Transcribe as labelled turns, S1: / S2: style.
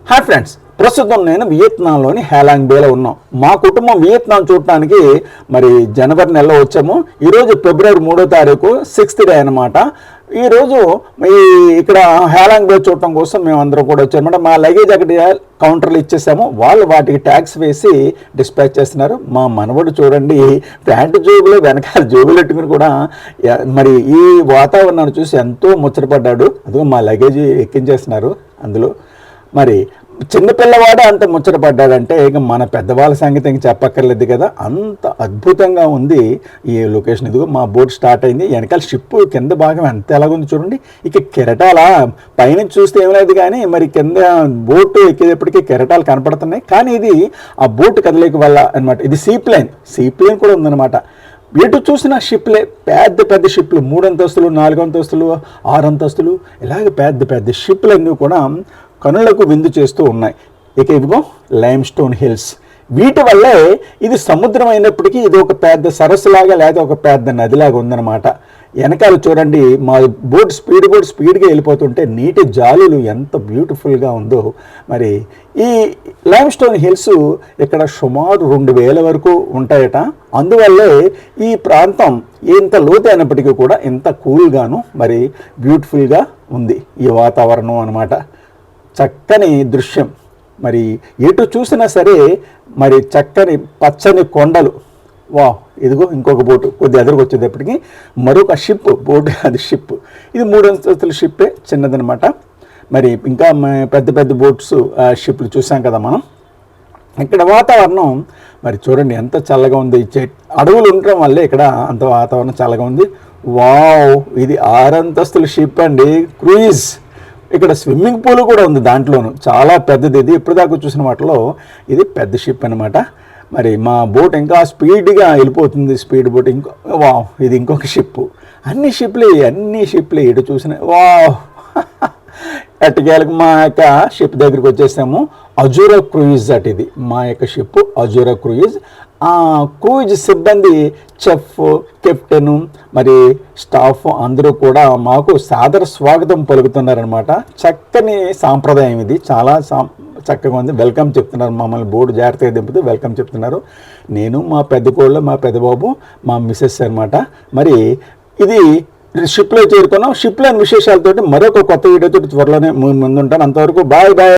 S1: Hi friends, ప్రస్తుతం నేను వియత్నాంలోని హేలాంగ్ బేలో ఉన్నాం. మా కుటుంబం వియత్నాం చూడటానికి మరి జనవరి నెలలో వచ్చాము. ఈరోజు ఫిబ్రవరి 3వ తారీఖు 6th డే అనమాట. ఈరోజు ఇక్కడ హేలాంగ్ బే చూడటం కోసం మేము అందరం కూడా వచ్చామన్నమాట. మా లగేజ్ అక్కడ కౌంటర్లు ఇచ్చేసాము. వాళ్ళు వాటికి ట్యాక్స్ వేసి డిస్పాచ్ చేస్తున్నారు. మా మనవడు చూడండి, ప్యాంటు జోబులు వెనకాల జోబులు పెట్టుకుని కూడా మరి ఈ వాతావరణాన్ని చూసి ఎంతో ముచ్చటపడ్డాడు. అదిగో మా లగేజ్ ఎక్కించేస్తున్నారు అందులో. మరి చిన్నపిల్లవాడు అంత ముచ్చటపడ్డాడంటే ఇక మన పెద్దవాళ్ళ సంగతి ఇంక చెప్పక్కర్లేదు కదా. అంత అద్భుతంగా ఉంది ఈ లొకేషన్. ఇదిగో మా బోట్ స్టార్ట్ అయింది. వెనకాల షిప్ కింద భాగం ఎంత ఎలాగుంది చూడండి. ఇక కెరటాల పైన చూస్తే ఏం లేదు కానీ మరి కింద బోటు ఎక్కేటప్పటికీ కెరటాలు కనపడుతున్నాయి. కానీ ఇది ఆ బోట్ కదలిక వల్ల అనమాట. ఇది సీప్లేన్ కూడా ఉందన్నమాట. ఎటు చూసిన షిప్లే, పెద్ద పెద్ద షిప్లు, 3 అంతస్తులు 4 అంతస్తులు 6 అంతస్తులు ఇలాగ పెద్ద పెద్ద షిప్లన్నీ కూడా కనులకు విందు చేస్తూ ఉన్నాయి. ఇక ఇదిగో లైమ్ స్టోన్ హిల్స్. వీటి వల్లే ఇది సముద్రం అయినప్పటికీ ఇది ఒక పెద్ద సరస్సులాగా లేదా ఒక పెద్ద నదిలాగా ఉందన్నమాట. వెనకాల చూడండి, మా బోట్ స్పీడ్గా వెళ్ళిపోతుంటే నీటి జాలులు ఎంత బ్యూటిఫుల్గా ఉందో. మరి ఈ లైమ్ స్టోన్ హిల్స్ ఇక్కడ సుమారు 2000 వరకు ఉంటాయట. అందువల్లే ఈ ప్రాంతం ఎంత లోతు అయినప్పటికీ కూడా ఎంత కూల్గాను మరి బ్యూటిఫుల్గా ఉంది ఈ వాతావరణం అనమాట. చక్కని దృశ్యం. మరి ఎటు చూసినా సరే మరి చక్కని పచ్చని కొండలు. వా, ఇదిగో ఇంకొక బోటు కొద్ది ఎదురుకు వచ్చేటప్పటికి మరొక బోటు. అది షిప్. ఇది 3 అంతస్తుల షిప్పే, చిన్నదనమాట. మరి ఇంకా పెద్ద పెద్ద బోట్స్ షిప్లు చూసాం కదా మనం. ఇక్కడ వాతావరణం మరి చూడండి ఎంత చల్లగా ఉంది. అడవులు ఉండటం వల్లే ఇక్కడ అంత వాతావరణం చల్లగా ఉంది. వావ్, ఇది 6 అంతస్తుల షిప్ అండి, క్రూయిజ్. ఇక్కడ స్విమ్మింగ్ పూల్ కూడా ఉంది దాంట్లోనూ. చాలా పెద్దది. ఇది ఇప్పటిదాకా చూసిన వాటిలో ఇది పెద్ద షిప్ అనమాట. మరి మా బోట్ ఇంకా స్పీడ్గా వెళ్ళిపోతుంది, స్పీడ్ బోట్. ఇది ఇంకొక షిప్. అన్ని షిప్లే ఎటు చూసిన. ఎట్టకేలకు మా యొక్క షిప్ దగ్గరికి వచ్చేసాము. అజూరా క్రూయిజ్ అటు ఇది మా యొక్క షిప్ అజూరా క్రూయిజ్. ఆ క్రూయిజ్ సిబ్బంది, చెఫ్, కెప్టెను, మరి స్టాఫ్ అందరూ కూడా మాకు సాదర స్వాగతం పలుకుతున్నారనమాట. చక్కని సాంప్రదాయం ఇది. చాలా చక్కగా ఉంది. వెల్కమ్ చెప్తున్నారు. మమ్మల్ని బోర్డు జాగ్రత్తగా దింపుతూ వెల్కమ్ చెప్తున్నారు. నేను, మా పెద్ద కోళ్ళు, మా పెద్ద బాబు, మా మిస్సెస్ అనమాట. మరి ఇది షిప్లో చేరుకున్నాం. షిప్లోని విశేషాలతోటి మరొక కొత్త వీడియోతో త్వరలోనే ముందుంటాను. అంతవరకు బాయ్.